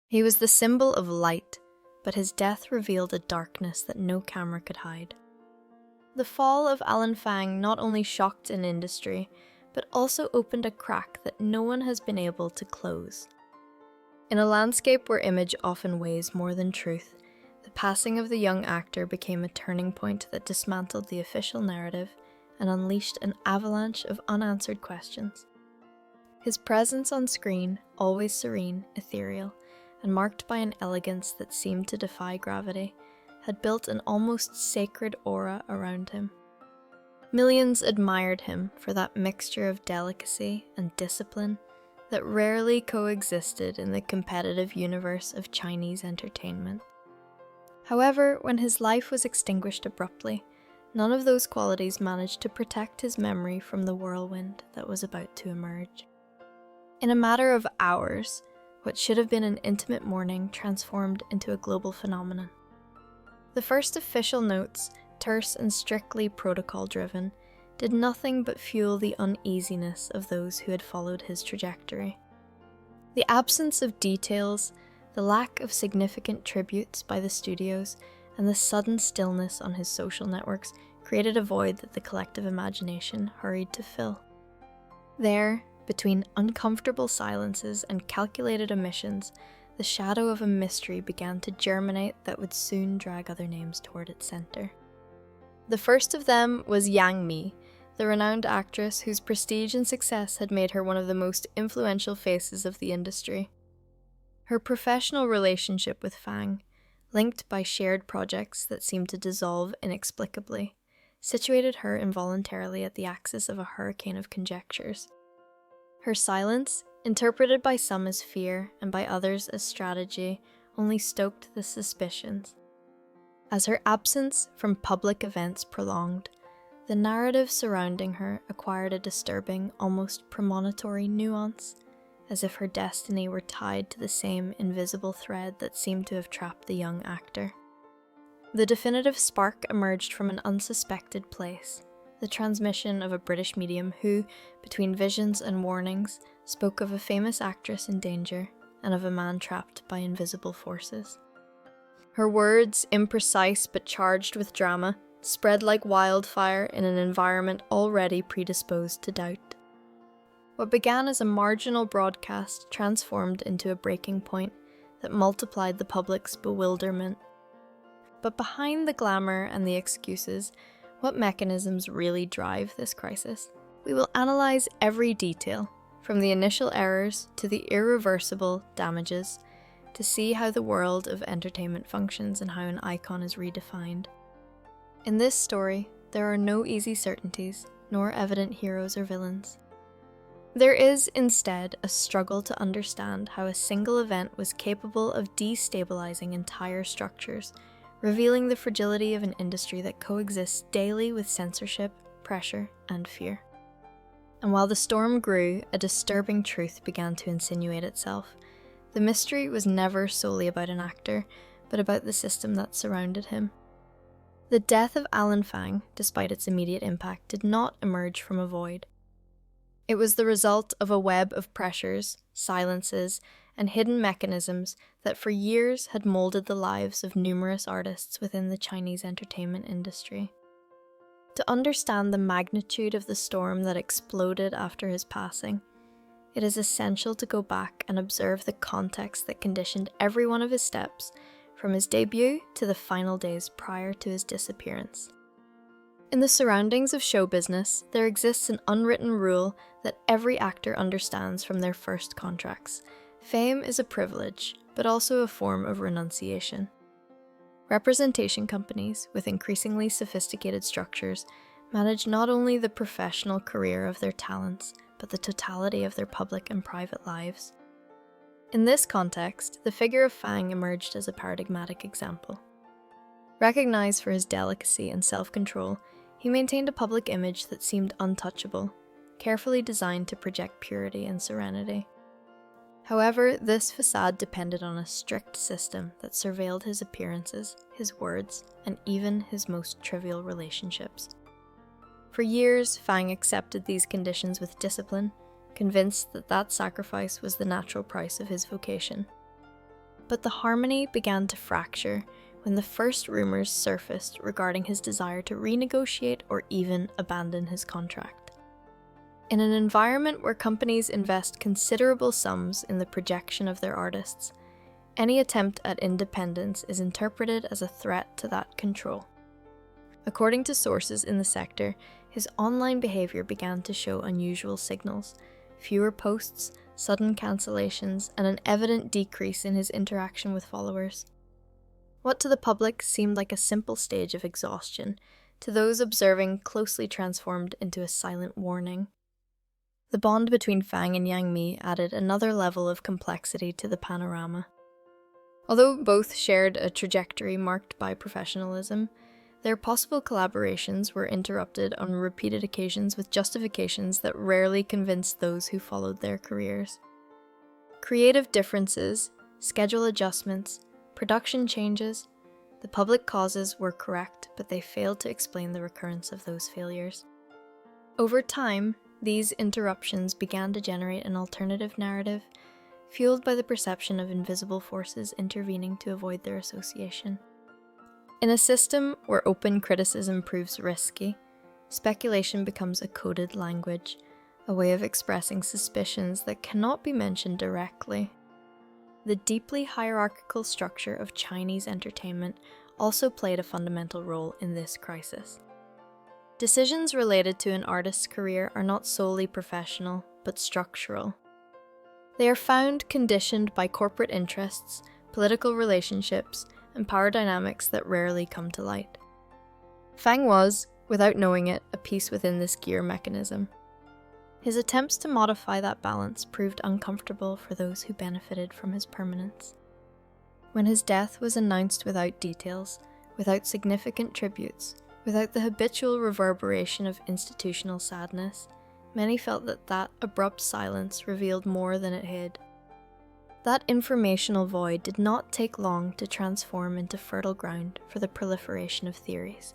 He was the symbol of light, but his death revealed a darkness that no camera could hide. The fall of Alan Fang not only shocked an industry, but also opened a crack that no one has been able to close. In a landscape where image often weighs more than truth, the passing of the young actor became a turning point that dismantled the official narrative and unleashed an avalanche of unanswered questions. His presence on screen, always serene, ethereal, and marked by an elegance that seemed to defy gravity, had built an almost sacred aura around him. Millions admired him for that mixture of delicacy and discipline that rarely coexisted in the competitive universe of Chinese entertainment. However, when his life was extinguished abruptly, none of those qualities managed to protect his memory from the whirlwind that was about to emerge. In a matter of hours, what should have been an intimate mourning transformed into a global phenomenon. The first official notes, terse and strictly protocol-driven, did nothing but fuel the uneasiness of those who had followed his trajectory. The absence of details, the lack of significant tributes by the studios, and the sudden stillness on his social networks created a void that the collective imagination hurried to fill. There, between uncomfortable silences and calculated omissions, the shadow of a mystery began to germinate that would soon drag other names toward its center. The first of them was Yang Mi, the renowned actress whose prestige and success had made her one of the most influential faces of the industry. Her professional relationship with Fang, linked by shared projects that seemed to dissolve inexplicably, situated her involuntarily at the axis of a hurricane of conjectures. Her silence, interpreted by some as fear and by others as strategy, only stoked the suspicions. As her absence from public events prolonged, the narrative surrounding her acquired a disturbing, almost premonitory nuance, as if her destiny were tied to the same invisible thread that seemed to have trapped the young actor. The definitive spark emerged from an unsuspected place, the transmission of a British medium who, between visions and warnings, spoke of a famous actress in danger and of a man trapped by invisible forces. Her words, imprecise but charged with drama, spread like wildfire in an environment already predisposed to doubt. What began as a marginal broadcast transformed into a breaking point that multiplied the public's bewilderment. But behind the glamour and the excuses, what mechanisms really drive this crisis? We will analyze every detail, from the initial errors to the irreversible damages, to see how the world of entertainment functions and how an icon is redefined. In this story, there are no easy certainties, nor evident heroes or villains. There is, instead, a struggle to understand how a single event was capable of destabilizing entire structures, revealing the fragility of an industry that coexists daily with censorship, pressure, and fear. And while the storm grew, a disturbing truth began to insinuate itself. The mystery was never solely about an actor, but about the system that surrounded him. The death of Alan Fang, despite its immediate impact, did not emerge from a void. It was the result of a web of pressures, silences, and hidden mechanisms that for years had molded the lives of numerous artists within the Chinese entertainment industry. To understand the magnitude of the storm that exploded after his passing, it is essential to go back and observe the context that conditioned every one of his steps, from his debut to the final days prior to his disappearance. In the surroundings of show business, there exists an unwritten rule that every actor understands from their first contracts. Fame is a privilege, but also a form of renunciation. Representation companies, with increasingly sophisticated structures, manage not only the professional career of their talents, but the totality of their public and private lives. In this context, the figure of Fang emerged as a paradigmatic example. Recognized for his delicacy and self-control, he maintained a public image that seemed untouchable, carefully designed to project purity and serenity. However, this facade depended on a strict system that surveilled his appearances, his words, and even his most trivial relationships. For years, Fang accepted these conditions with discipline, convinced that that sacrifice was the natural price of his vocation. But the harmony began to fracture when the first rumors surfaced regarding his desire to renegotiate or even abandon his contract. In an environment where companies invest considerable sums in the projection of their artists, any attempt at independence is interpreted as a threat to that control. According to sources in the sector, his online behavior began to show unusual signals: fewer posts, sudden cancellations, and an evident decrease in his interaction with followers. What to the public seemed like a simple stage of exhaustion, to those observing closely transformed into a silent warning. The bond between Fang and Yang Mi added another level of complexity to the panorama. Although both shared a trajectory marked by professionalism, their possible collaborations were interrupted on repeated occasions with justifications that rarely convinced those who followed their careers. Creative differences, schedule adjustments, production changes, the public causes were correct, but they failed to explain the recurrence of those failures. Over time, these interruptions began to generate an alternative narrative, fueled by the perception of invisible forces intervening to avoid their association. In a system where open criticism proves risky, speculation becomes a coded language, a way of expressing suspicions that cannot be mentioned directly. The deeply hierarchical structure of Chinese entertainment also played a fundamental role in this crisis. Decisions related to an artist's career are not solely professional, but structural. They are found conditioned by corporate interests, political relationships, and power dynamics that rarely come to light. Fang was, without knowing it, a piece within this gear mechanism. His attempts to modify that balance proved uncomfortable for those who benefited from his permanence. When his death was announced without details, without significant tributes, without the habitual reverberation of institutional sadness, many felt that abrupt silence revealed more than it hid. That informational void did not take long to transform into fertile ground for the proliferation of theories.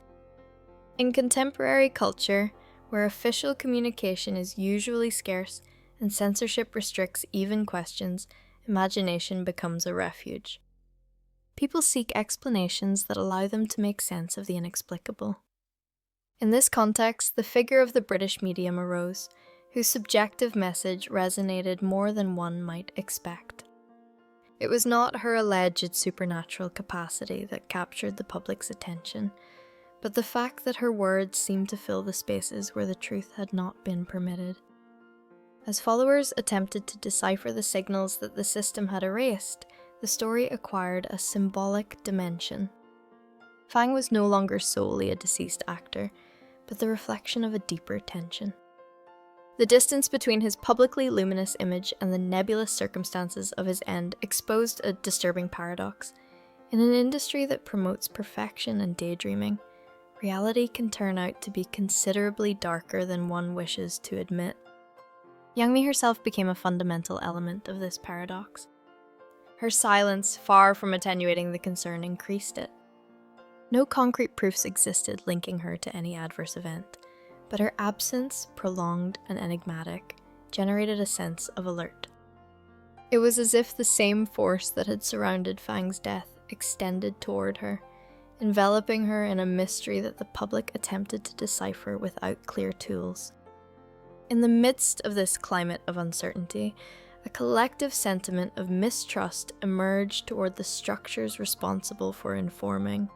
In contemporary culture, where official communication is usually scarce and censorship restricts even questions, imagination becomes a refuge. People seek explanations that allow them to make sense of the inexplicable. In this context, the figure of the British medium arose, whose subjective message resonated more than one might expect. It was not her alleged supernatural capacity that captured the public's attention, but the fact that her words seemed to fill the spaces where the truth had not been permitted. As followers attempted to decipher the signals that the system had erased, the story acquired a symbolic dimension. Fang was no longer solely a deceased actor, but the reflection of a deeper tension. The distance between his publicly luminous image and the nebulous circumstances of his end exposed a disturbing paradox. In an industry that promotes perfection and daydreaming, reality can turn out to be considerably darker than one wishes to admit. Yang Mi herself became a fundamental element of this paradox. Her silence, far from attenuating the concern, increased it. No concrete proofs existed linking her to any adverse event, but her absence, prolonged and enigmatic, generated a sense of alert. It was as if the same force that had surrounded Fang's death extended toward her, enveloping her in a mystery that the public attempted to decipher without clear tools. In the midst of this climate of uncertainty, a collective sentiment of mistrust emerged toward the structures responsible for informing.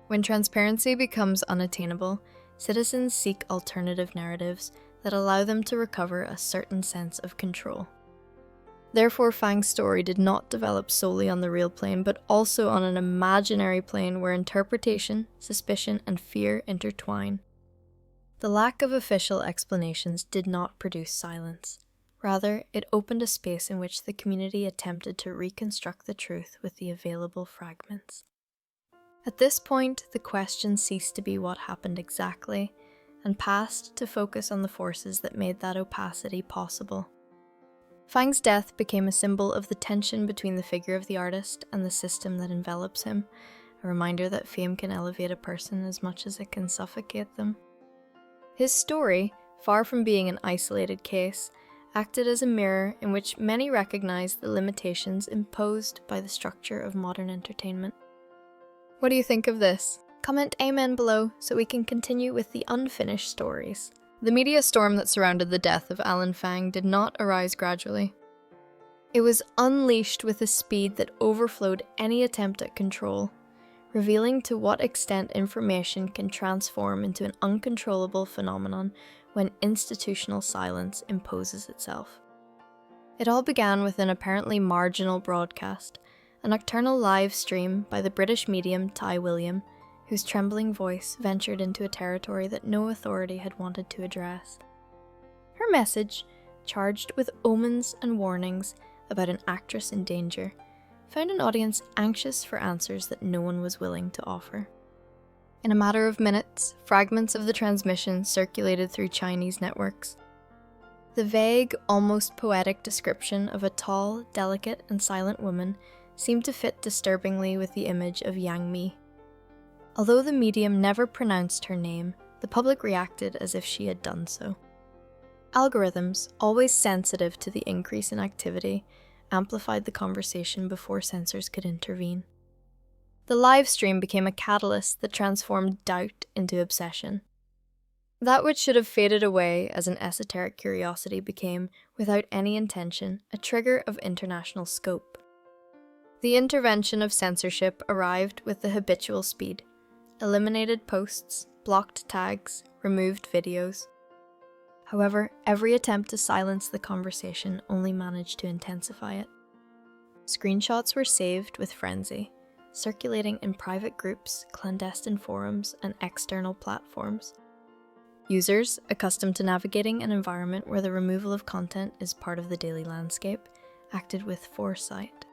When transparency becomes unattainable, citizens seek alternative narratives that allow them to recover a certain sense of control. Therefore, Fang's story did not develop solely on the real plane, but also on an imaginary plane where interpretation, suspicion, and fear intertwine. The lack of official explanations did not produce silence. Rather, it opened a space in which the community attempted to reconstruct the truth with the available fragments. At this point, the question ceased to be what happened exactly, and passed to focus on the forces that made that opacity possible. Fang's death became a symbol of the tension between the figure of the artist and the system that envelops him, a reminder that fame can elevate a person as much as it can suffocate them. His story, far from being an isolated case, acted as a mirror in which many recognized the limitations imposed by the structure of modern entertainment. What do you think of this? Comment amen below so we can continue with the unfinished stories. The media storm that surrounded the death of Alan Fang did not arise gradually. It was unleashed with a speed that overflowed any attempt at control, revealing to what extent information can transform into an uncontrollable phenomenon when institutional silence imposes itself. It all began with an apparently marginal broadcast, a nocturnal live stream by the British medium Ty William, whose trembling voice ventured into a territory that no authority had wanted to address. Her message, charged with omens and warnings about an actress in danger, found an audience anxious for answers that no one was willing to offer. In a matter of minutes, fragments of the transmission circulated through Chinese networks. The vague, almost poetic description of a tall, delicate, and silent woman seemed to fit disturbingly with the image of Yang Mi. Although the medium never pronounced her name, the public reacted as if she had done so. Algorithms, always sensitive to the increase in activity, amplified the conversation before censors could intervene. The live stream became a catalyst that transformed doubt into obsession. That which should have faded away as an esoteric curiosity became, without any intention, a trigger of international scope. The intervention of censorship arrived with the habitual speed, eliminated posts, blocked tags, removed videos. However, every attempt to silence the conversation only managed to intensify it. Screenshots were saved with frenzy, circulating in private groups, clandestine forums, and external platforms. Users, accustomed to navigating an environment where the removal of content is part of the daily landscape, acted with foresight.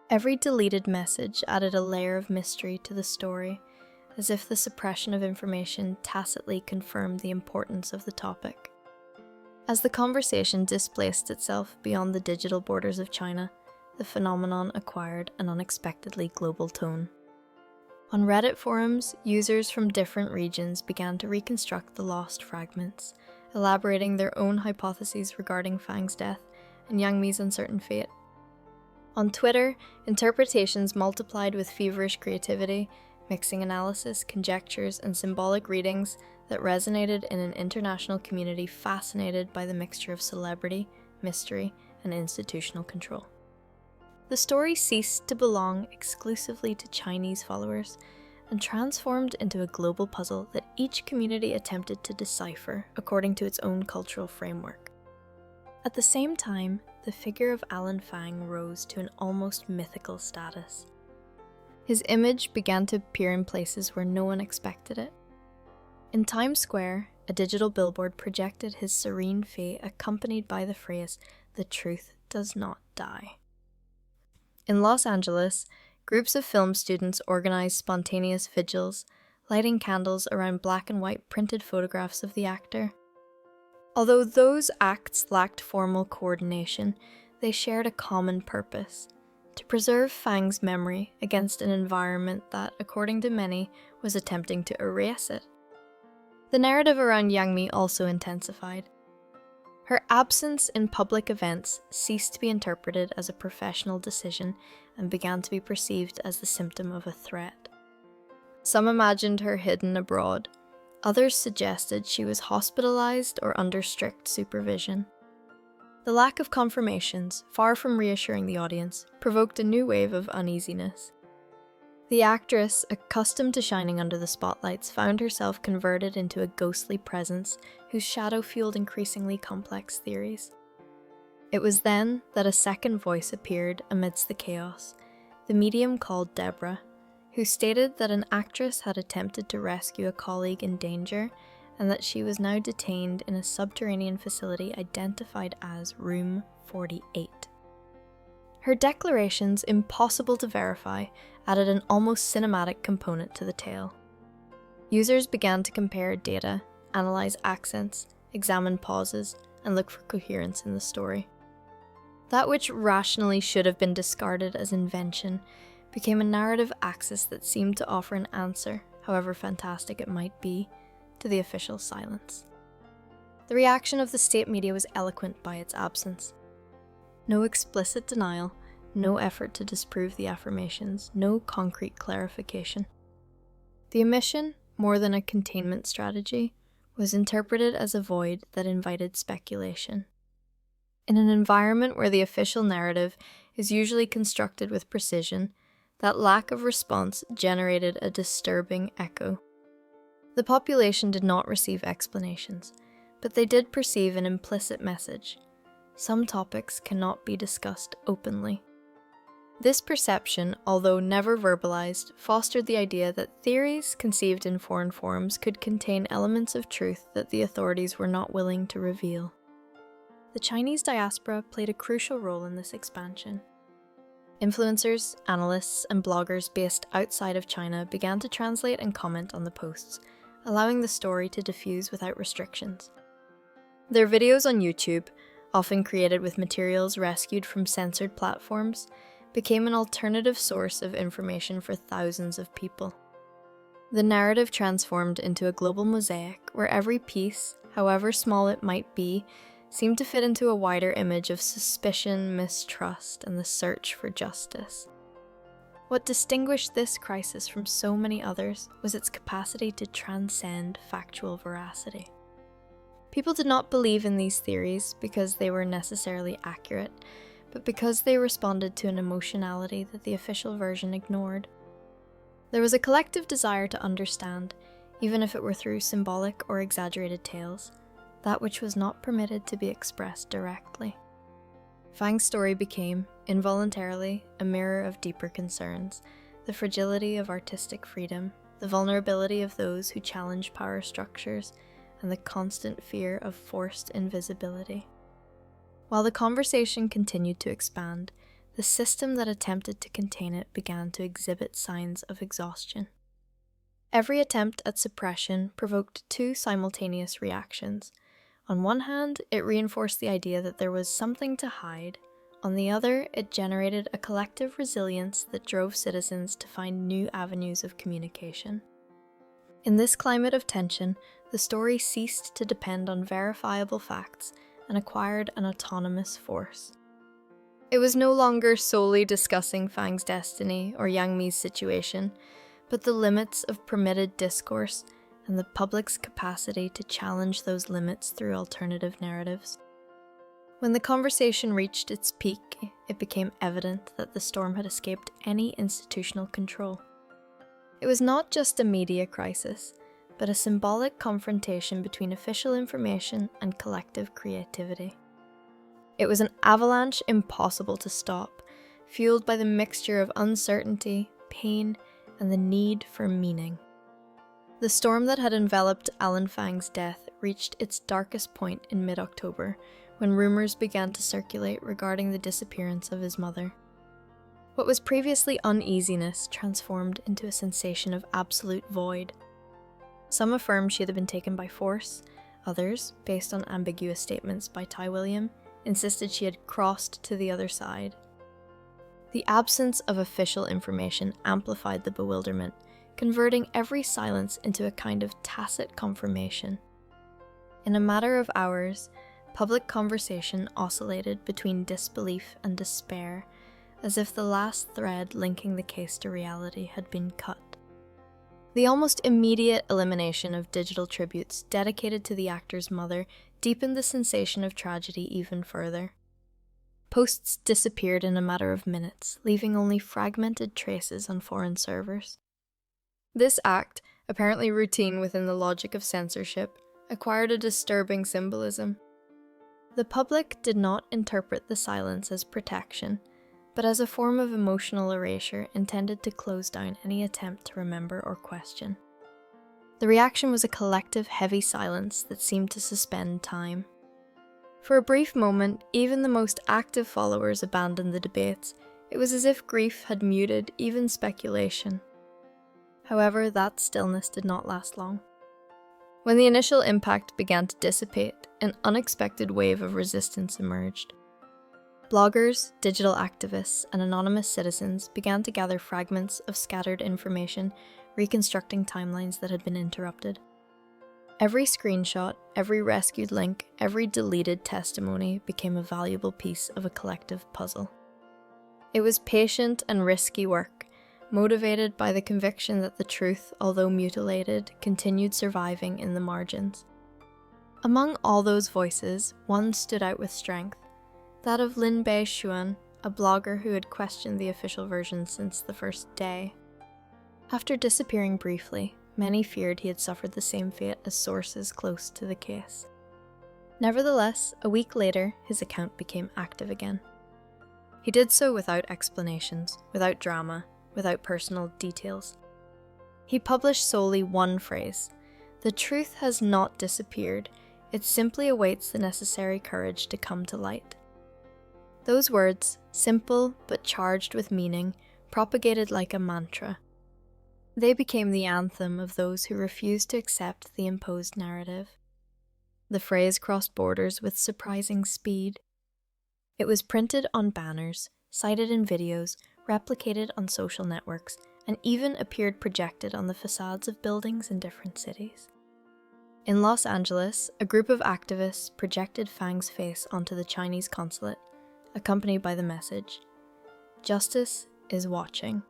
Every deleted message added a layer of mystery to the story, as if the suppression of information tacitly confirmed the importance of the topic. As the conversation displaced itself beyond the digital borders of China, the phenomenon acquired an unexpectedly global tone. On Reddit forums, users from different regions began to reconstruct the lost fragments, elaborating their own hypotheses regarding Fang's death and Yang Mi's uncertain fate. On Twitter, interpretations multiplied with feverish creativity, mixing analysis, conjectures, and symbolic readings that resonated in an international community fascinated by the mixture of celebrity, mystery, and institutional control. The story ceased to belong exclusively to Chinese followers and transformed into a global puzzle that each community attempted to decipher according to its own cultural framework. At the same time, the figure of Alan Fang rose to an almost mythical status. His image began to appear in places where no one expected it. In Times Square, a digital billboard projected his serene fate accompanied by the phrase, "The truth does not die." In Los Angeles, groups of film students organized spontaneous vigils, lighting candles around black and white printed photographs of the actor. Although those acts lacked formal coordination, they shared a common purpose: to preserve Fang's memory against an environment that, according to many, was attempting to erase it. The narrative around Yang Mi also intensified. Her absence in public events ceased to be interpreted as a professional decision and began to be perceived as the symptom of a threat. Some imagined her hidden abroad. Others suggested she was hospitalized or under strict supervision. The lack of confirmations, far from reassuring the audience, provoked a new wave of uneasiness. The actress, accustomed to shining under the spotlights, found herself converted into a ghostly presence whose shadow fueled increasingly complex theories. It was then that a second voice appeared amidst the chaos, the medium called Deborah, who stated that an actress had attempted to rescue a colleague in danger and that she was now detained in a subterranean facility identified as Room 48. Her declarations, impossible to verify, added an almost cinematic component to the tale. Users began to compare data, analyze accents, examine pauses, and look for coherence in the story. That which rationally should have been discarded as invention became a narrative axis that seemed to offer an answer, however fantastic it might be, to the official silence. The reaction of the state media was eloquent by its absence. No explicit denial, no effort to disprove the affirmations, no concrete clarification. The omission, more than a containment strategy, was interpreted as a void that invited speculation. In an environment where the official narrative is usually constructed with precision, that lack of response generated a disturbing echo. The population did not receive explanations, but they did perceive an implicit message. Some topics cannot be discussed openly. This perception, although never verbalized, fostered the idea that theories conceived in foreign forums could contain elements of truth that the authorities were not willing to reveal. The Chinese diaspora played a crucial role in this expansion. Influencers, analysts, and bloggers based outside of China began to translate and comment on the posts, allowing the story to diffuse without restrictions. Their videos on YouTube, often created with materials rescued from censored platforms, became an alternative source of information for thousands of people. The narrative transformed into a global mosaic where every piece, however small it might be, seemed to fit into a wider image of suspicion, mistrust, and the search for justice. What distinguished this crisis from so many others was its capacity to transcend factual veracity. People did not believe in these theories because they were necessarily accurate, but because they responded to an emotionality that the official version ignored. There was a collective desire to understand, even if it were through symbolic or exaggerated tales, that which was not permitted to be expressed directly. Fang's story became, involuntarily, a mirror of deeper concerns: the fragility of artistic freedom, the vulnerability of those who challenge power structures, and the constant fear of forced invisibility. While the conversation continued to expand, the system that attempted to contain it began to exhibit signs of exhaustion. Every attempt at suppression provoked two simultaneous reactions. On one hand, it reinforced the idea that there was something to hide. On the other, it generated a collective resilience that drove citizens to find new avenues of communication. In this climate of tension, the story ceased to depend on verifiable facts and acquired an autonomous force. It was no longer solely discussing Fang's destiny or Yang Mi's situation, but the limits of permitted discourse and the public's capacity to challenge those limits through alternative narratives. When the conversation reached its peak, it became evident that the storm had escaped any institutional control. It was not just a media crisis, but a symbolic confrontation between official information and collective creativity. It was an avalanche impossible to stop, fueled by the mixture of uncertainty, pain, and the need for meaning. The storm that had enveloped Alan Fang's death reached its darkest point in mid-October, when rumors began to circulate regarding the disappearance of his mother. What was previously uneasiness transformed into a sensation of absolute void. Some affirmed she had been taken by force, others, based on ambiguous statements by Ty William, insisted she had crossed to the other side. The absence of official information amplified the bewilderment, converting every silence into a kind of tacit confirmation. In a matter of hours, public conversation oscillated between disbelief and despair, as if the last thread linking the case to reality had been cut. The almost immediate elimination of digital tributes dedicated to the actor's mother deepened the sensation of tragedy even further. Posts disappeared in a matter of minutes, leaving only fragmented traces on foreign servers. This act, apparently routine within the logic of censorship, acquired a disturbing symbolism. The public did not interpret the silence as protection, but as a form of emotional erasure intended to close down any attempt to remember or question. The reaction was a collective heavy silence that seemed to suspend time. For a brief moment, even the most active followers abandoned the debates. It was as if grief had muted even speculation. However, that stillness did not last long. When the initial impact began to dissipate, an unexpected wave of resistance emerged. Bloggers, digital activists, and anonymous citizens began to gather fragments of scattered information, reconstructing timelines that had been interrupted. Every screenshot, every rescued link, every deleted testimony became a valuable piece of a collective puzzle. It was patient and risky work, motivated by the conviction that the truth, although mutilated, continued surviving in the margins. Among all those voices, one stood out with strength, that of Lin Bei Xuan, a blogger who had questioned the official version since the first day. After disappearing briefly, many feared he had suffered the same fate as sources close to the case. Nevertheless, a week later, his account became active again. He did so without explanations, without drama, without personal details. He published solely one phrase: "The truth has not disappeared, it simply awaits the necessary courage to come to light." Those words, simple but charged with meaning, propagated like a mantra. They became the anthem of those who refused to accept the imposed narrative. The phrase crossed borders with surprising speed. It was printed on banners, cited in videos, replicated on social networks, and even appeared projected on the facades of buildings in different cities. In Los Angeles, a group of activists projected Fang's face onto the Chinese consulate, accompanied by the message, "Justice is watching."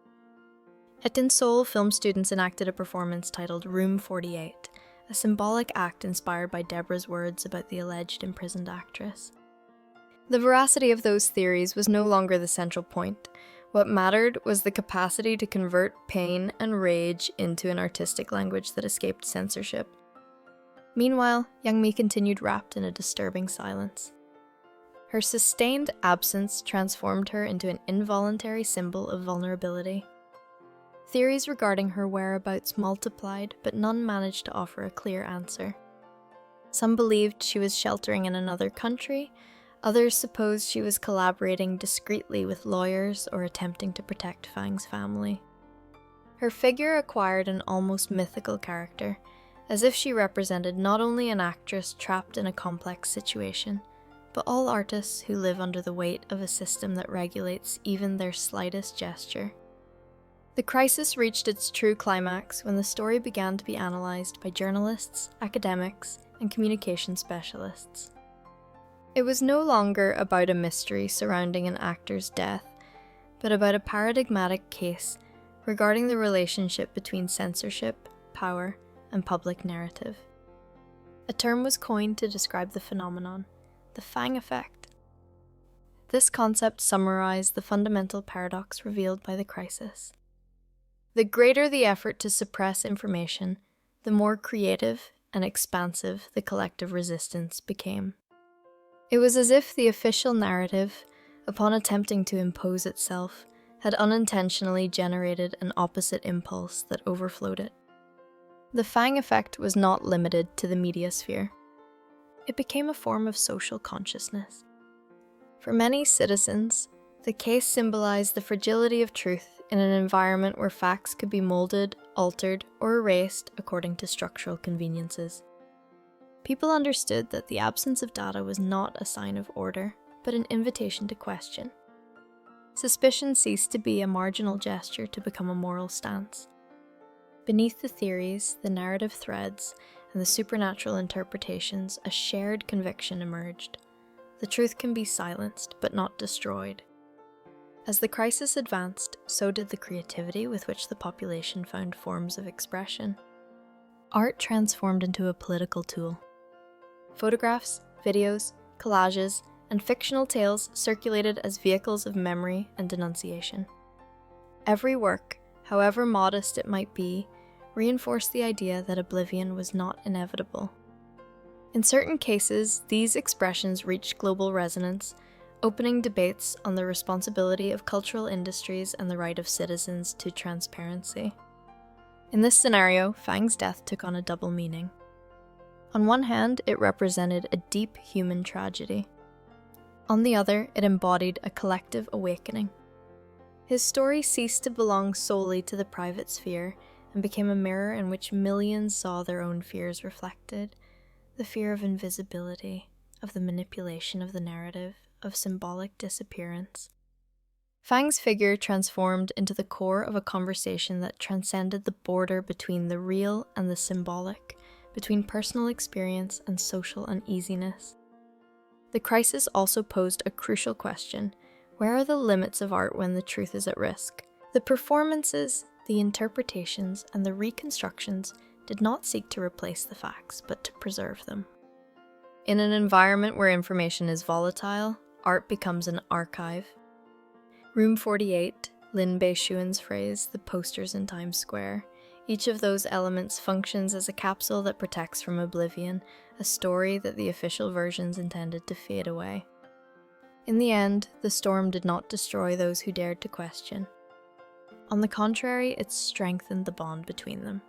In Seoul, film students enacted a performance titled Room 48, a symbolic act inspired by Deborah's words about the alleged imprisoned actress. The veracity of those theories was no longer the central point. What mattered was the capacity to convert pain and rage into an artistic language that escaped censorship. Meanwhile, Young Mi continued wrapped in a disturbing silence. Her sustained absence transformed her into an involuntary symbol of vulnerability. Theories regarding her whereabouts multiplied, but none managed to offer a clear answer. Some believed she was sheltering in another country, others supposed she was collaborating discreetly with lawyers or attempting to protect Fang's family. Her figure acquired an almost mythical character, as if she represented not only an actress trapped in a complex situation, but all artists who live under the weight of a system that regulates even their slightest gesture. The crisis reached its true climax when the story began to be analysed by journalists, academics, and communication specialists. It was no longer about a mystery surrounding an actor's death, but about a paradigmatic case regarding the relationship between censorship, power, and public narrative. A term was coined to describe the phenomenon: the Fang effect. This concept summarized the fundamental paradox revealed by the crisis. The greater the effort to suppress information, the more creative and expansive the collective resistance became. It was as if the official narrative, upon attempting to impose itself, had unintentionally generated an opposite impulse that overflowed it. The Fang effect was not limited to the media sphere. It became a form of social consciousness. For many citizens, the case symbolized the fragility of truth in an environment where facts could be molded, altered, or erased according to structural conveniences. People understood that the absence of data was not a sign of order, but an invitation to question. Suspicion ceased to be a marginal gesture to become a moral stance. Beneath the theories, the narrative threads, and the supernatural interpretations, a shared conviction emerged. The truth can be silenced, but not destroyed. As the crisis advanced, so did the creativity with which the population found forms of expression. Art transformed into a political tool. Photographs, videos, collages, and fictional tales circulated as vehicles of memory and denunciation. Every work, however modest it might be, reinforced the idea that oblivion was not inevitable. In certain cases, these expressions reached global resonance, opening debates on the responsibility of cultural industries and the right of citizens to transparency. In this scenario, Fang's death took on a double meaning. On one hand, it represented a deep human tragedy. On the other, it embodied a collective awakening. His story ceased to belong solely to the private sphere and became a mirror in which millions saw their own fears reflected: the fear of invisibility, of the manipulation of the narrative, of symbolic disappearance. Fang's figure transformed into the core of a conversation that transcended the border between the real and the symbolic, between personal experience and social uneasiness. The crisis also posed a crucial question: where are the limits of art when the truth is at risk? The performances, the interpretations, and the reconstructions did not seek to replace the facts, but to preserve them. In an environment where information is volatile, art becomes an archive. Room 48, Lin Bei-shuan's phrase, the posters in Times Square. Each of those elements functions as a capsule that protects from oblivion, a story that the official versions intended to fade away. In the end, the storm did not destroy those who dared to question. On the contrary, it strengthened the bond between them.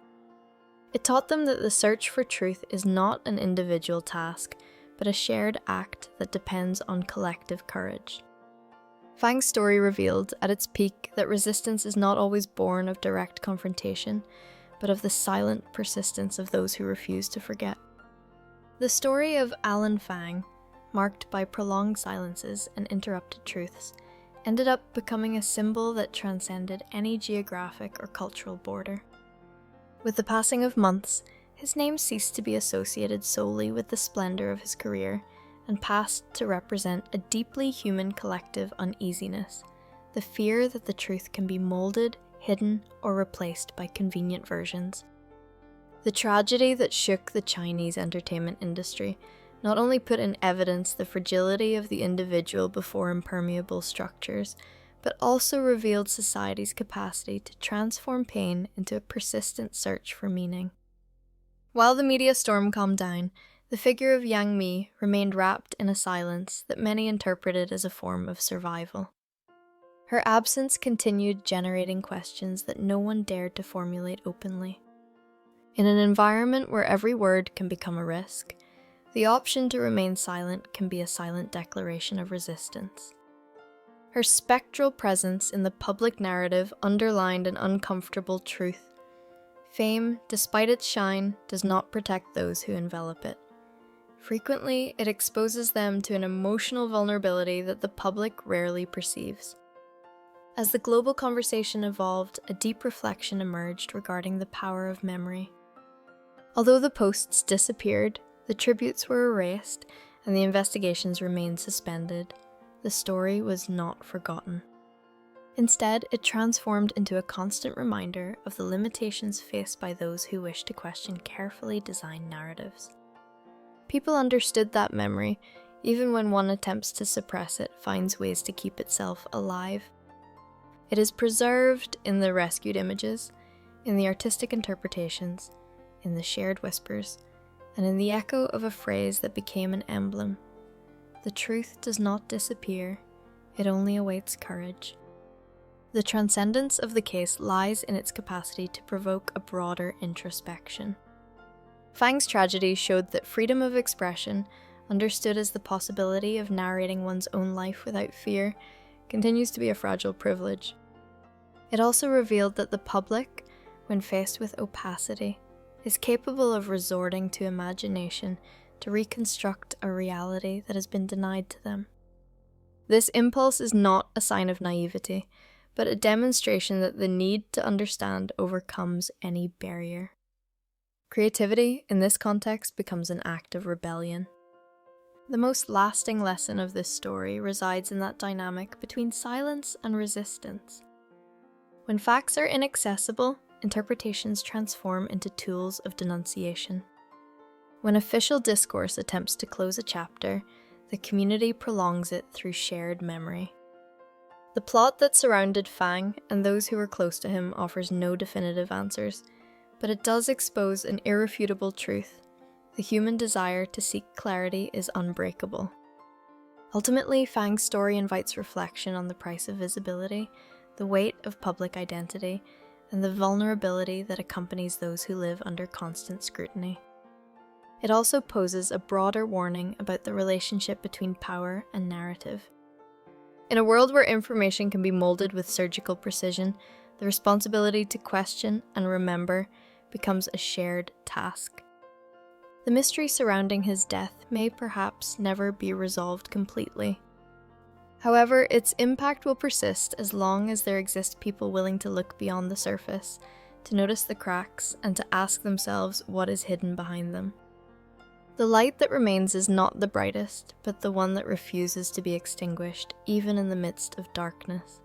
It taught them that the search for truth is not an individual task, but a shared act that depends on collective courage. Fang's story revealed, at its peak, that resistance is not always born of direct confrontation, but of the silent persistence of those who refuse to forget. The story of Alan Fang, marked by prolonged silences and interrupted truths, ended up becoming a symbol that transcended any geographic or cultural border. With the passing of months, his name ceased to be associated solely with the splendor of his career and passed to represent a deeply human collective uneasiness, the fear that the truth can be molded, hidden, or replaced by convenient versions. The tragedy that shook the Chinese entertainment industry not only put in evidence the fragility of the individual before impermeable structures, but also revealed society's capacity to transform pain into a persistent search for meaning. While the media storm calmed down, the figure of Yang Mi remained wrapped in a silence that many interpreted as a form of survival. Her absence continued generating questions that no one dared to formulate openly. In an environment where every word can become a risk, the option to remain silent can be a silent declaration of resistance. Her spectral presence in the public narrative underlined an uncomfortable truth. Fame, despite its shine, does not protect those who envelop it. Frequently, it exposes them to an emotional vulnerability that the public rarely perceives. As the global conversation evolved, a deep reflection emerged regarding the power of memory. Although the posts disappeared, the tributes were erased, and the investigations remained suspended, the story was not forgotten. Instead, it transformed into a constant reminder of the limitations faced by those who wish to question carefully designed narratives. People understood that memory, even when one attempts to suppress it, finds ways to keep itself alive. It is preserved in the rescued images, in the artistic interpretations, in the shared whispers, and in the echo of a phrase that became an emblem. The truth does not disappear, it only awaits courage. The transcendence of the case lies in its capacity to provoke a broader introspection. Fang's tragedy showed that freedom of expression, understood as the possibility of narrating one's own life without fear, continues to be a fragile privilege. It also revealed that the public, when faced with opacity, is capable of resorting to imagination to reconstruct a reality that has been denied to them. This impulse is not a sign of naivety, but a demonstration that the need to understand overcomes any barrier. Creativity, in this context, becomes an act of rebellion. The most lasting lesson of this story resides in that dynamic between silence and resistance. When facts are inaccessible, interpretations transform into tools of denunciation. When official discourse attempts to close a chapter, the community prolongs it through shared memory. The plot that surrounded Fang and those who were close to him offers no definitive answers, but it does expose an irrefutable truth. The human desire to seek clarity is unbreakable. Ultimately, Fang's story invites reflection on the price of visibility, the weight of public identity, and the vulnerability that accompanies those who live under constant scrutiny. It also poses a broader warning about the relationship between power and narrative. In a world where information can be molded with surgical precision, the responsibility to question and remember becomes a shared task. The mystery surrounding his death may perhaps never be resolved completely. However, its impact will persist as long as there exist people willing to look beyond the surface, to notice the cracks, and to ask themselves what is hidden behind them. The light that remains is not the brightest, but the one that refuses to be extinguished, even in the midst of darkness.